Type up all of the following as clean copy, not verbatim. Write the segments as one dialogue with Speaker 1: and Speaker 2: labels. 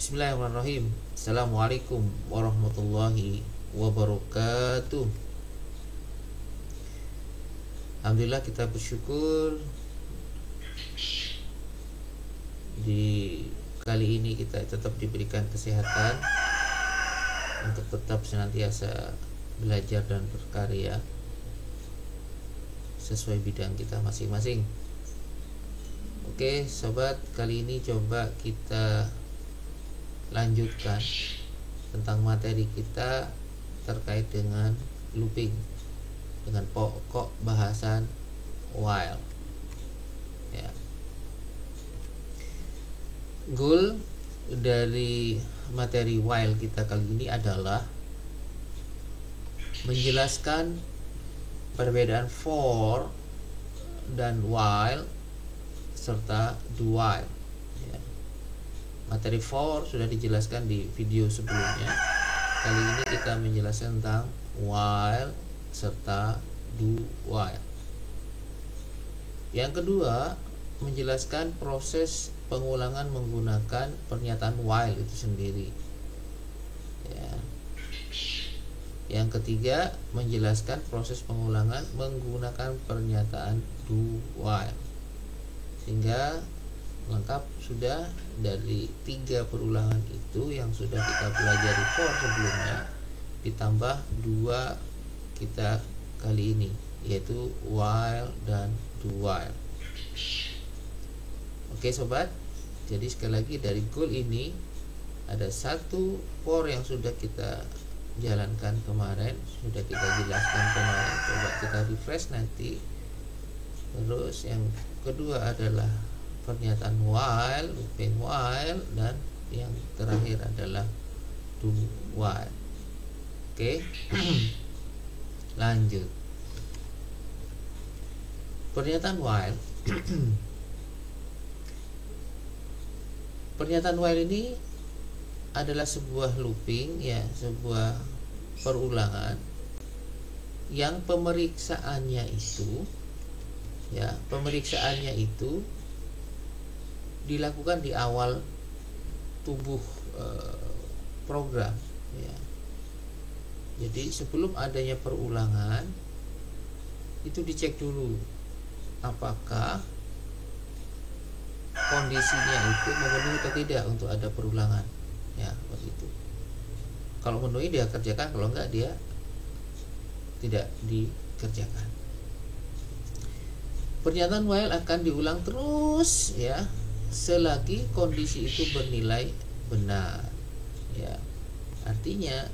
Speaker 1: Bismillahirrahmanirrahim. Assalamualaikum warahmatullahi wabarakatuh. Alhamdulillah, kita bersyukur di kali ini kita tetap diberikan kesehatan untuk tetap senantiasa belajar dan berkarya sesuai bidang kita masing-masing. Oke sobat, kali ini coba kita lanjutkan tentang materi kita terkait dengan looping, dengan pokok bahasan while ya. Goal dari materi while kita kali ini adalah menjelaskan perbedaan for dan while serta do while ya. Materi for sudah dijelaskan di video sebelumnya. Kali ini kita menjelaskan tentang while serta do while. Yang kedua, menjelaskan proses pengulangan menggunakan pernyataan while itu sendiri ya. Yang ketiga, menjelaskan proses pengulangan menggunakan pernyataan do while. Sehingga lengkap sudah dari 3 perulangan itu yang sudah kita pelajari for sebelumnya, ditambah 2 kita kali ini, yaitu while dan do while. Oke sobat, jadi sekali lagi dari goal ini ada 1 for yang sudah kita jalankan kemarin, sudah kita jelaskan kemarin, coba kita refresh nanti. Terus yang kedua adalah pernyataan while, looping while, dan yang terakhir adalah do while. Oke. Lanjut. Pernyataan while. Pernyataan while ini adalah sebuah looping ya, sebuah perulangan yang pemeriksaannya itu ya, pemeriksaannya itu dilakukan di awal tubuh program ya. Jadi sebelum adanya perulangan itu dicek dulu apakah kondisinya itu memenuhi atau tidak untuk ada perulangan ya, begitu. Kalau memenuhi dia kerjakan, kalau enggak dia tidak dikerjakan. Pernyataan while akan diulang terus ya selagi kondisi itu bernilai benar ya. Artinya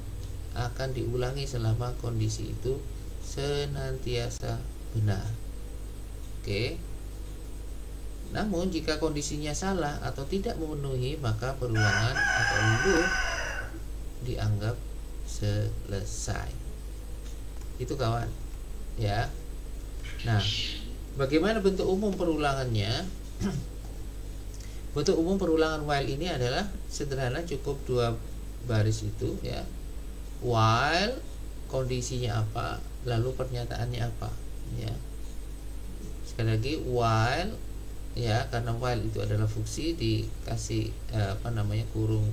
Speaker 1: akan diulangi selama kondisi itu senantiasa benar. Oke. Namun jika kondisinya salah atau tidak memenuhi, maka perulangan atau loop dianggap selesai. Itu kawan ya. Nah, bagaimana bentuk umum perulangannya? Bentuk umum perulangan while ini adalah sederhana, cukup 2 baris itu ya. While kondisinya apa, lalu pernyataannya apa ya. Sekali lagi while ya, karena while itu adalah fungsi, dikasih kurung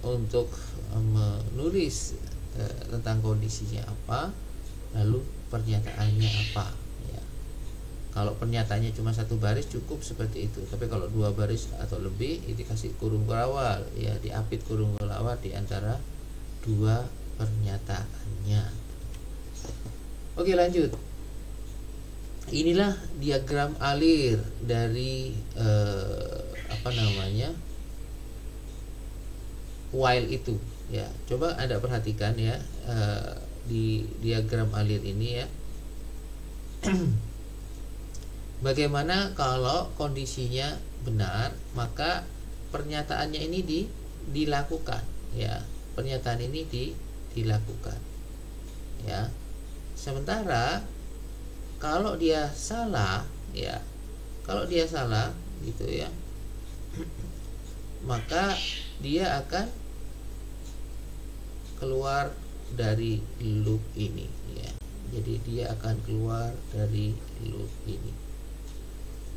Speaker 1: untuk menulis tentang kondisinya apa, lalu pernyataannya apa ya. Kalau pernyataannya cuma 1 baris cukup seperti itu, tapi kalau 2 baris atau lebih itu dikasih kurung kelawar ya, diapit kurung kelawar di antara 2 pernyataannya. Oke lanjut. Inilah diagram alir dari while itu ya. Coba Anda perhatikan ya, di diagram alir ini ya. Bagaimana kalau kondisinya benar, maka pernyataannya ini dilakukan ya. Pernyataan ini dilakukan ya. Sementara kalau dia salah ya, kalau dia salah gitu ya, maka dia akan keluar dari loop ini ya. Jadi dia akan keluar dari loop ini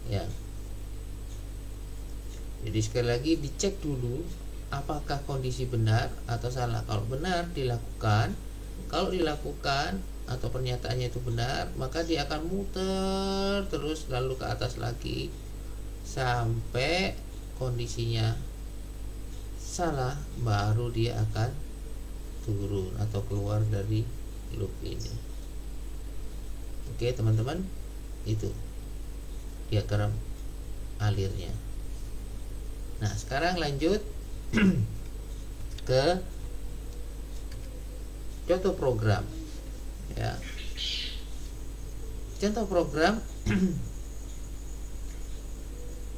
Speaker 1: ya. Jadi sekali lagi dicek dulu apakah kondisi benar atau salah. Kalau benar dilakukan, kalau dilakukan atau pernyataannya itu benar, maka dia akan muter terus lalu ke atas lagi sampai kondisinya salah, baru dia akan turun atau keluar dari loop ini. Oke teman-teman, itu diagram alirnya. Nah sekarang lanjut ke contoh program ya. Contoh program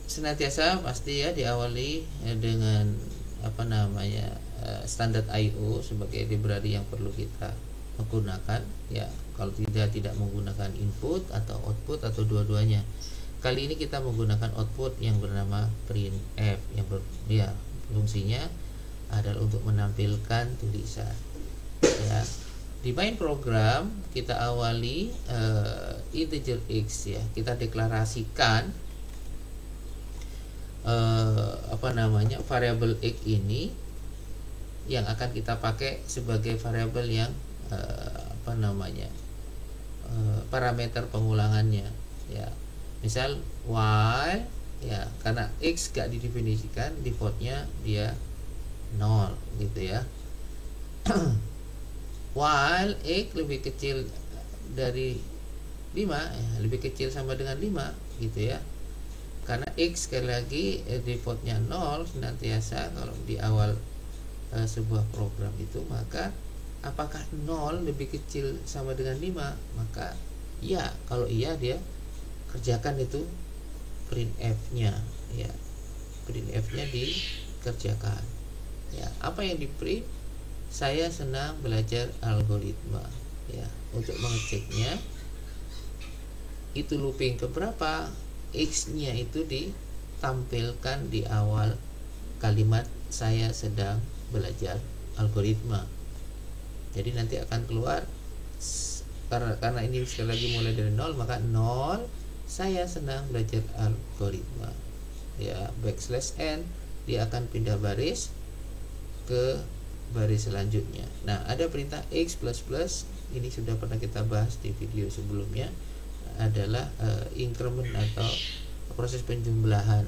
Speaker 1: senantiasa pasti ya diawali dengan standar I/O sebagai library yang perlu kita menggunakan ya. Kalau tidak menggunakan input atau output atau dua-duanya. Kali ini kita menggunakan output yang bernama printf yang fungsinya adalah untuk menampilkan tulisan ya. Di main program kita awali integer x ya. Kita deklarasikan variabel x ini yang akan kita pakai sebagai variabel yang parameter pengulangannya ya. Misal while ya, karena x gak didefinisikan, defaultnya dia 0 gitu ya. While x lebih kecil dari 5 ya, lebih kecil sama dengan 5 gitu ya. Karena x sekali lagi defaultnya 0 senantiasa kalau di awal sebuah program itu, maka apakah 0 lebih kecil sama dengan 5? Maka ya, kalau iya dia kerjakan itu printf-nya ya. Printf-nya dikerjakan. Ya, apa yang di print? Saya senang belajar algoritma ya. Untuk mengeceknya itu looping keberapa, x-nya itu ditampilkan di awal kalimat saya sedang belajar algoritma. Jadi nanti akan keluar karena ini sekali lagi mulai dari 0, maka 0 saya senang belajar algoritma ya, \n dia akan pindah baris ke baris selanjutnya. Nah ada perintah x++, ini sudah pernah kita bahas di video sebelumnya, adalah increment atau proses penjumlahan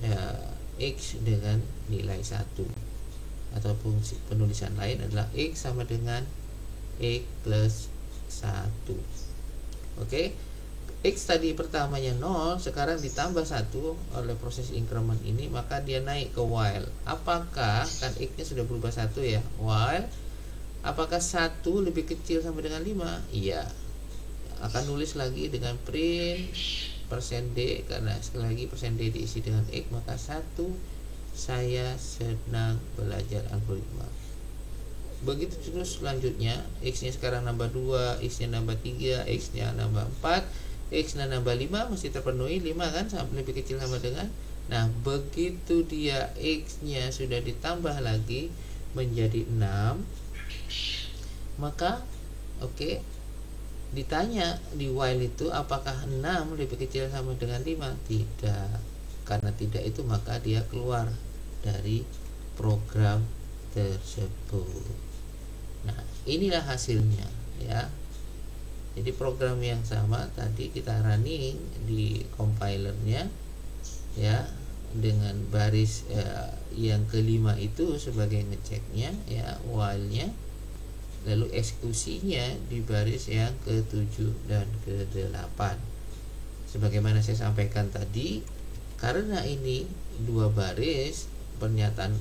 Speaker 1: ya, x dengan nilai 1, atau fungsi penulisan lain adalah x sama dengan x plus 1. Oke, x tadi pertamanya 0, sekarang ditambah 1 oleh proses increment ini, maka dia naik ke while. Apakah, kan x-nya sudah berubah 1 ya, while apakah 1 lebih kecil sama dengan 5? Iya, akan nulis lagi dengan print %d, karena sekali lagi %d diisi dengan x, maka 1 saya senang belajar algoritma. Begitu terus selanjutnya, x-nya sekarang nambah 2, x-nya nambah 3, x-nya nambah 4, x-nya nambah 5, mesti terpenuhi 5 kan, sampai lebih kecil sama dengan. Nah begitu dia x-nya sudah ditambah lagi menjadi 6, maka oke, ditanya di while itu apakah 6 lebih kecil sama dengan 5? Tidak. Karena tidak itu maka dia keluar dari program tersebut. Nah inilah hasilnya ya. Jadi program yang sama tadi kita running di compilernya ya, dengan baris yang kelima itu sebagai ngeceknya ya, while-nya, lalu eksekusinya di baris yang ke-7 dan ke-8. Sebagaimana saya sampaikan tadi, karena ini dua baris pernyataan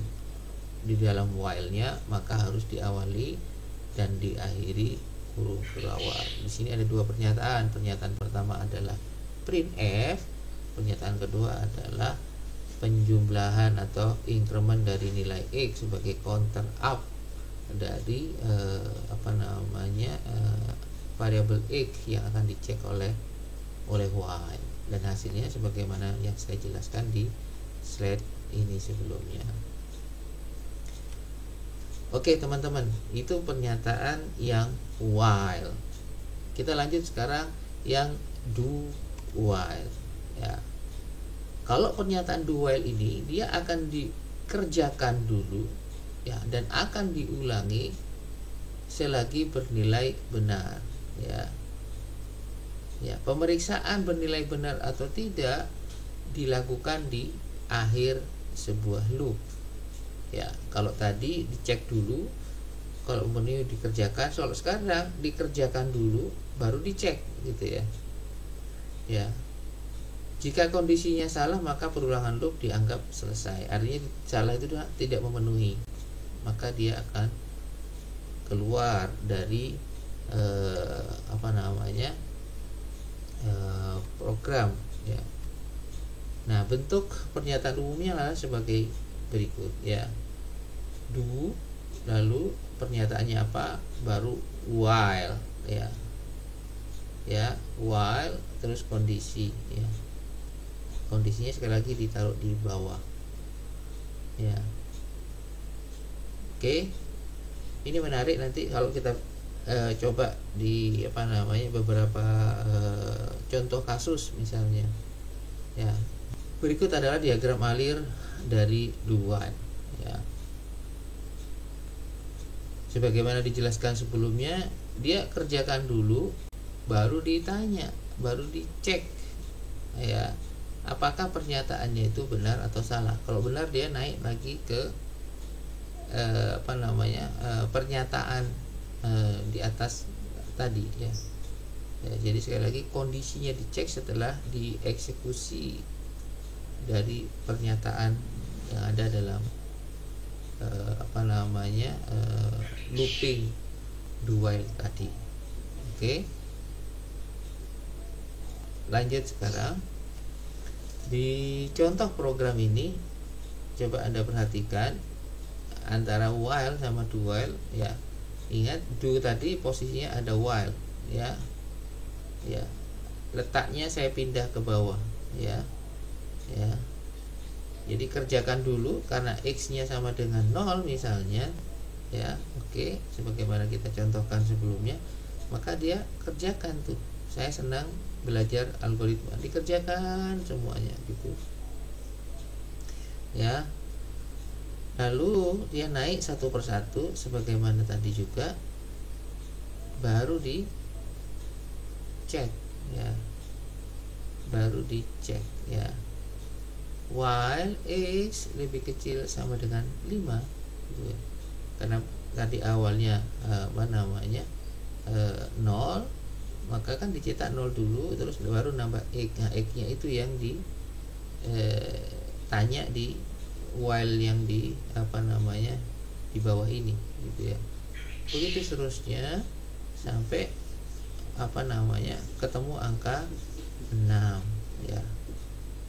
Speaker 1: di dalam while-nya, maka harus diawali dan diakhiri huruf berawal. Di sini ada dua pernyataan. Pernyataan pertama adalah printf, pernyataan kedua adalah penjumlahan atau increment dari nilai x sebagai counter up dari variabel x yang akan dicek oleh while, dan hasilnya sebagaimana yang saya jelaskan di slide ini sebelumnya. Oke teman-teman, itu pernyataan yang while. Kita lanjut sekarang yang do while ya. Kalau pernyataan do while ini dia akan dikerjakan dulu ya, dan akan diulangi selagi bernilai benar ya. Ya, pemeriksaan bernilai benar atau tidak dilakukan di akhir sebuah loop. Ya, kalau tadi dicek dulu, kalau menu dikerjakan, kalau sekarang dikerjakan dulu baru dicek gitu ya. Ya. Jika kondisinya salah maka perulangan loop dianggap selesai. Artinya salah itu tidak memenuhi, maka dia akan keluar dari program ya. Nah, bentuk pernyataan umumnya adalah sebagai berikut ya. Do, lalu pernyataannya apa? Baru while ya. Ya, while terus kondisi ya. Kondisinya sekali lagi ditaruh di bawah ya. Oke, ini menarik nanti kalau kita coba di beberapa contoh kasus misalnya ya. Berikut adalah diagram alir dari do while ya. Sebagaimana dijelaskan sebelumnya, dia kerjakan dulu baru ditanya, baru dicek ya, apakah pernyataannya itu benar atau salah. Kalau benar dia naik lagi ke pernyataan di atas tadi ya. Ya, jadi sekali lagi kondisinya dicek setelah dieksekusi dari pernyataan yang ada dalam looping do while tadi. Oke. Lanjut sekarang. Di contoh program ini coba Anda perhatikan antara while sama do while ya. Ingat do tadi posisinya ada while ya. Ya. Letaknya saya pindah ke bawah ya. Ya. Jadi kerjakan dulu karena x-nya sama dengan 0 misalnya ya. Oke, sebagaimana kita contohkan sebelumnya, maka dia kerjakan tuh. Saya senang belajar algoritma, dikerjakan semuanya gitu ya. Lalu dia naik satu persatu sebagaimana tadi juga, baru dicek ya, baru dicek ya. While x lebih kecil sama dengan 5 gitu ya. Karena tadi awalnya 0, maka kan dicetak 0 dulu terus baru nambah x. Nah, x-nya itu yang tanya di while yang di di bawah ini gitu ya. Begitu seterusnya sampai ketemu angka 6 ya.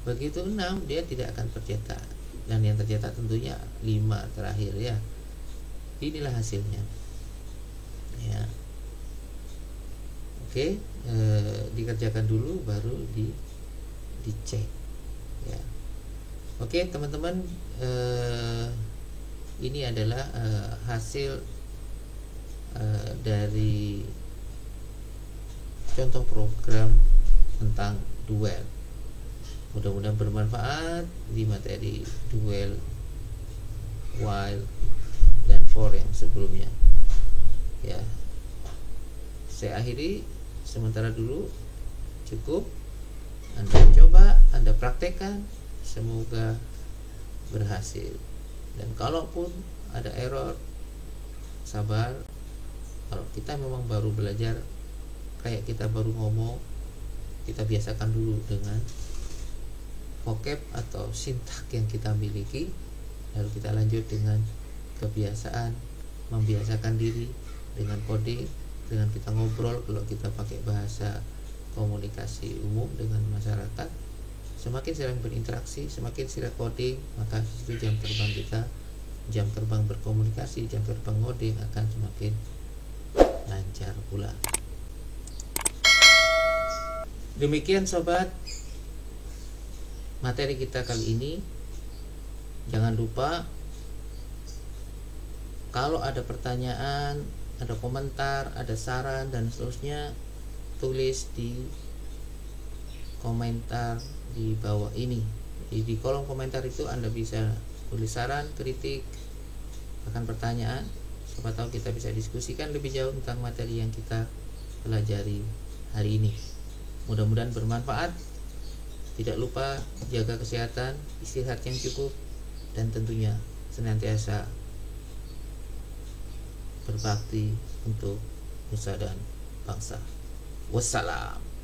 Speaker 1: Begitu 6 dia tidak akan tercetak, dan yang tercetak tentunya 5 terakhir ya. Inilah hasilnya ya. Oke, dikerjakan dulu baru dicek ya. Oke teman-teman, ini adalah hasil dari contoh program tentang do while. Mudah-mudahan bermanfaat di materi do while dan for yang sebelumnya ya. Saya akhiri sementara dulu, cukup. Anda coba, Anda praktekkan, semoga berhasil. Dan kalaupun ada error, sabar. Kalau kita memang baru belajar, kayak kita baru ngomong, kita biasakan dulu dengan vocab atau sintak yang kita miliki, lalu kita lanjut dengan kebiasaan, membiasakan diri dengan coding, dengan kita ngobrol. Kalau kita pakai bahasa komunikasi umum dengan masyarakat, semakin sering berinteraksi, semakin sering coding, maka itu jam terbang kita, jam terbang berkomunikasi, jam terbang coding akan semakin lancar pula. Demikian sobat, materi kita kali ini. Jangan lupa kalau ada pertanyaan, ada komentar, ada saran dan seterusnya, tulis di komentar di bawah ini Jadi di kolom komentar itu Anda bisa tulis saran, kritik, bahkan pertanyaan. Siapa tahu kita bisa diskusikan lebih jauh tentang materi yang kita pelajari hari ini. Mudah-mudahan bermanfaat. Tidak lupa jaga kesehatan, istirahat yang cukup, dan tentunya senantiasa berbakti untuk nusa dan bangsa. Wassalam.